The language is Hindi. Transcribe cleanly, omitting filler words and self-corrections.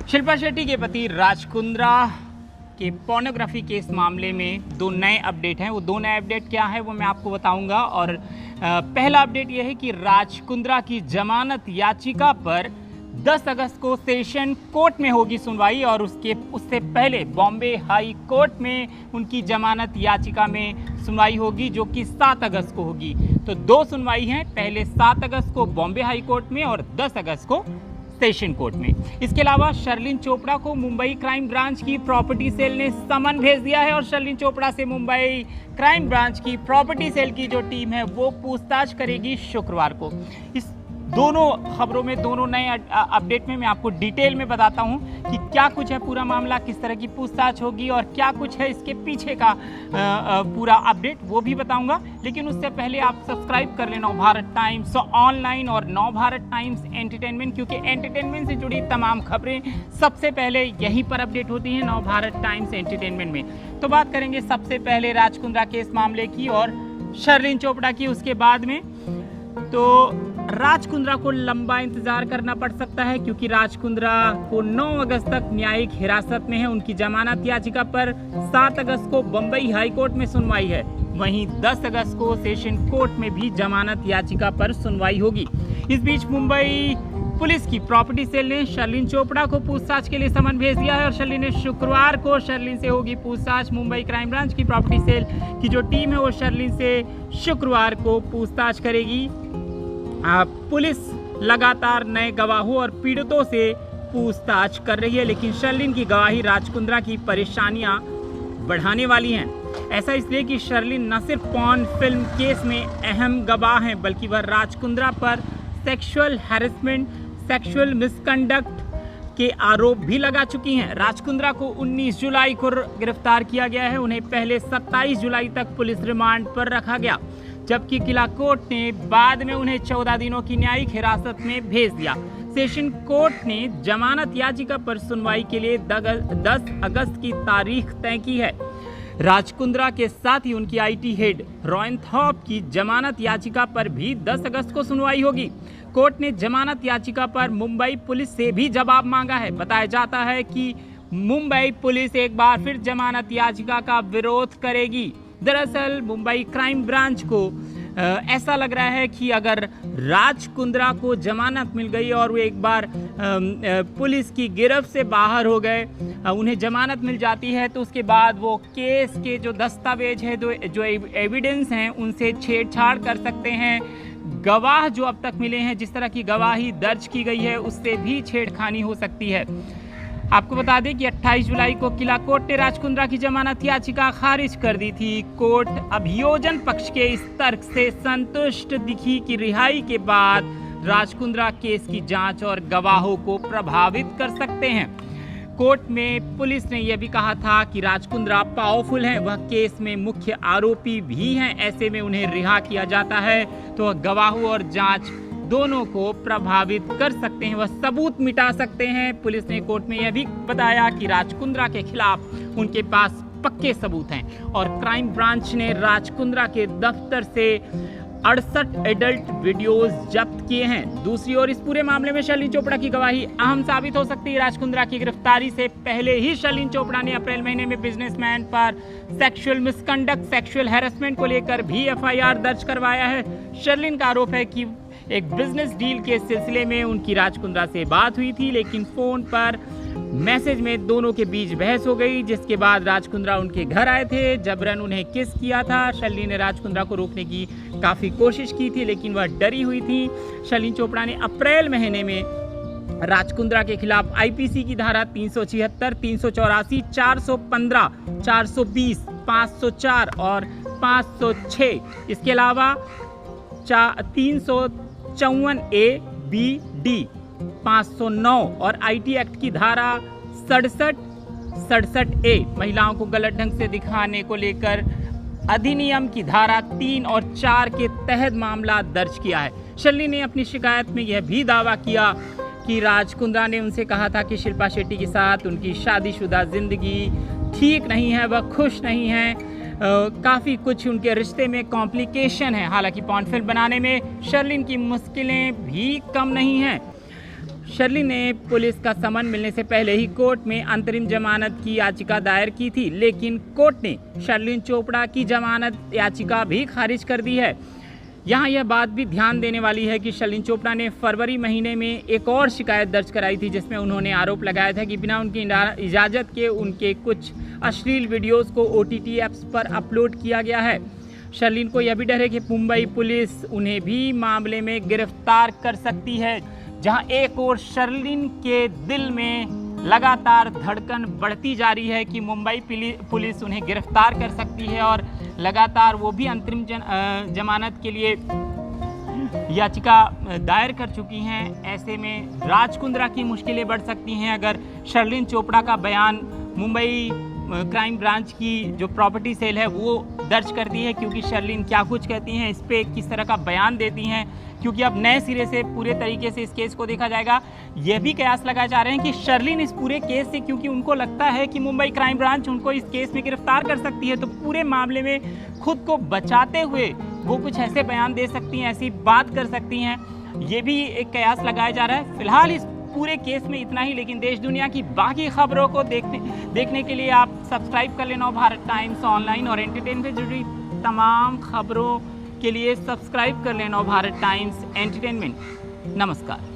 शिल्पा शेट्टी के पति राज कुंद्रा के पोर्नोग्राफी के इस मामले में दो नए अपडेट हैं। वो दो नए अपडेट क्या है वो मैं आपको बताऊंगा। और पहला अपडेट ये है कि राज कुंद्रा की जमानत याचिका पर 10 अगस्त को सेशन कोर्ट में होगी सुनवाई और उससे पहले बॉम्बे हाई कोर्ट में उनकी जमानत याचिका में सुनवाई होगी जो कि 7 अगस्त को होगी। तो दो सुनवाई हैं, पहले 7 अगस्त को बॉम्बे हाई कोर्ट में और 10 अगस्त को सेशन कोर्ट में। इसके अलावा शर्लिन चोपड़ा को मुंबई क्राइम ब्रांच की प्रॉपर्टी सेल ने समन भेज दिया है और शर्लिन चोपड़ा से मुंबई क्राइम ब्रांच की प्रॉपर्टी सेल की जो टीम है वो पूछताछ करेगी शुक्रवार को। इस दोनों खबरों में, दोनों नए अपडेट में मैं आपको डिटेल में बताता हूं कि क्या कुछ है पूरा मामला, किस तरह की पूछताछ होगी और क्या कुछ है इसके पीछे का पूरा अपडेट वो भी बताऊंगा। लेकिन उससे पहले आप सब्सक्राइब कर लें नवभारत टाइम्स ऑनलाइन और नवभारत टाइम्स एंटरटेनमेंट, क्योंकि एंटरटेनमेंट से जुड़ी तमाम खबरें सबसे पहले यहीं पर अपडेट होती हैं नवभारत टाइम्स एंटरटेनमेंट में। तो बात करेंगे सबसे पहले राज कुंद्रा के इस मामले की और शर्लिन चोपड़ा की उसके बाद में। तो राज कुंद्रा को लंबा इंतजार करना पड़ सकता है क्योंकि राज कुंद्रा को 9 अगस्त तक न्यायिक हिरासत में है। उनकी जमानत याचिका पर 7 अगस्त को बंबई हाई कोर्ट में सुनवाई है। वहीं 10 अगस्त को सेशन कोर्ट में भी जमानत याचिका पर सुनवाई होगी। इस बीच मुंबई पुलिस की प्रॉपर्टी सेल ने शर्लिन चोपड़ा को पूछताछ के लिए समन भेज दिया है और शर्लिन ने शुक्रवार को शर्लिन से होगी पूछताछ। मुंबई क्राइम ब्रांच की प्रॉपर्टी सेल की जो टीम है वो शर्लिन से शुक्रवार को पूछताछ करेगी। पुलिस लगातार नए गवाहों और पीड़ितों से पूछताछ कर रही है, लेकिन शर्लिन की गवाही राज कुंद्रा की परेशानियां बढ़ाने वाली हैं। ऐसा इसलिए कि शर्लिन न सिर्फ पॉर्न फिल्म केस में अहम गवाह हैं बल्कि वह राज कुंद्रा पर सेक्सुअल हैरेसमेंट, सेक्सुअल मिसकंडक्ट के आरोप भी लगा चुकी हैं। राज कुंद्रा को 19 जुलाई को गिरफ्तार किया गया है। उन्हें पहले 27 जुलाई तक पुलिस रिमांड पर रखा गया, जबकि किला कोर्ट ने बाद में उन्हें 14 दिनों की न्यायिक हिरासत में भेज दिया। सेशन कोर्ट ने जमानत याचिका पर सुनवाई के लिए 10 अगस्त की तारीख तय की है। राज कुंद्रा के साथ ही उनकी आईटी हेड रॉयन थॉप की जमानत याचिका पर भी 10 अगस्त को सुनवाई होगी। कोर्ट ने जमानत याचिका पर मुंबई पुलिस से भी जवाब मांगा है। बताया जाता है कि मुंबई पुलिस एक बार फिर जमानत याचिका का विरोध करेगी। दरअसल मुंबई क्राइम ब्रांच को ऐसा लग रहा है कि अगर राज कुंद्रा को जमानत मिल गई और वो एक बार पुलिस की गिरफ्त से बाहर हो गए, उन्हें जमानत मिल जाती है तो उसके बाद वो केस के जो दस्तावेज है, जो एविडेंस हैं, उनसे छेड़छाड़ कर सकते हैं। गवाह जो अब तक मिले हैं, जिस तरह की गवाही दर्ज की गई है, उससे भी छेड़खानी हो सकती है। आपको बता दें कि 28 जुलाई को किला कोर्ट ने राज कुंद्रा की जमानत याचिका खारिज कर दी थी। कोर्ट अभियोजन पक्ष के इस तर्क से संतुष्ट दिखी कि रिहाई के बाद राज कुंद्रा केस की जांच और गवाहों को प्रभावित कर सकते हैं। कोर्ट में पुलिस ने यह भी कहा था कि राज कुंद्रा पावरफुल हैं, वह केस में मुख्य आरोपी भी हैं। ऐसे में उन्हें रिहा किया जाता है तो वह गवाहों और जांच दोनों को प्रभावित कर सकते हैं, वह सबूत मिटा सकते हैं। पुलिस ने कोर्ट में यह भी बताया कि राज कुंद्रा के खिलाफ उनके पास पक्के सबूत हैं और क्राइम ब्रांच ने राज कुंद्रा के दफ्तर से 68 एडल्ट वीडियोस जब्त किए हैं। दूसरी ओर इस पूरे मामले में शर्लिन चोपड़ा की गवाही अहम साबित हो सकती है। राज कुंद्रा की गिरफ्तारी से पहले ही शर्लिन चोपड़ा ने अप्रैल महीने में बिजनेसमैन पर सेक्सुअल मिसकंडक्ट, सेक्सुअल हैरेसमेंट को लेकर भी एफआईआर दर्ज करवाया है। शर्लिन का आरोप है कि एक बिजनेस डील के सिलसिले में उनकी राज कुंद्रा से बात हुई थी, लेकिन फोन पर मैसेज में दोनों के बीच बहस हो गई, जिसके बाद राज कुंद्रा उनके घर आए थे, जबरन उन्हें किस किया था। शर्लिन ने राज कुंद्रा को रोकने की काफ़ी कोशिश की थी, लेकिन वह डरी हुई थी। शर्लिन चोपड़ा ने अप्रैल महीने में राज कुंद्रा के खिलाफ आईपीसी की धारा 376, 384, 415, 420, 504 और 506, इसके अलावा 354 ए बी डी 509 और आईटी एक्ट की धारा 67 ए महिलाओं को गलत ढंग से दिखाने को लेकर अधिनियम की धारा 3 और 4 के तहत मामला दर्ज किया है। शर्लिन ने अपनी शिकायत में यह भी दावा किया कि राज कुंद्रा ने उनसे कहा था कि शिल्पा शेट्टी के साथ उनकी शादीशुदा जिंदगी ठीक नहीं है, वह खुश नहीं है, काफ़ी कुछ उनके रिश्ते में कॉम्प्लिकेशन है। हालांकि पॉर्न फिल्म बनाने में शर्लिन की मुश्किलें भी कम नहीं हैं। शर्लिन ने पुलिस का समन मिलने से पहले ही कोर्ट में अंतरिम जमानत की याचिका दायर की थी, लेकिन कोर्ट ने शर्लिन चोपड़ा की जमानत याचिका भी खारिज कर दी है। यहाँ यह बात भी ध्यान देने वाली है कि शर्लिन चोपड़ा ने फरवरी महीने में एक और शिकायत दर्ज कराई थी, जिसमें उन्होंने आरोप लगाया था कि बिना उनकी इजाज़त के उनके कुछ अश्लील वीडियोस को OTT ऐप्स पर अपलोड किया गया है। शर्लिन को यह भी डर है कि मुंबई पुलिस उन्हें भी मामले में गिरफ्तार कर सकती है। जहां एक ओर शर्लिन के दिल में लगातार धड़कन बढ़ती जा रही है कि मुंबई पुलिस उन्हें गिरफ्तार कर सकती है और लगातार वो भी अंतरिम जमानत के लिए याचिका दायर कर चुकी हैं। ऐसे में राज कुंद्रा की मुश्किलें बढ़ सकती हैं अगर शर्लिन चोपड़ा का बयान मुंबई क्राइम ब्रांच की जो प्रॉपर्टी सेल है वो दर्ज करती है, क्योंकि शर्लिन क्या कुछ कहती हैं, इस पे किस तरह का बयान देती हैं, क्योंकि अब नए सिरे से पूरे तरीके से इस केस को देखा जाएगा। ये भी कयास लगाए जा रहे हैं कि शर्लिन इस पूरे केस से, क्योंकि उनको लगता है कि मुंबई क्राइम ब्रांच उनको इस केस में गिरफ्तार कर सकती है, तो पूरे मामले में खुद को बचाते हुए वो कुछ ऐसे बयान दे सकती हैं, ऐसी बात कर सकती हैं। ये भी एक कयास लगाया जा रहा है। फिलहाल इस पूरे केस में इतना ही, लेकिन देश दुनिया की बाकी खबरों को देखने के लिए आप सब्सक्राइब कर लेना भारत टाइम्स ऑनलाइन, और एंटरटेनमेंट से जुड़ी तमाम खबरों के लिए सब्सक्राइब कर लेना भारत टाइम्स एंटरटेनमेंट। नमस्कार।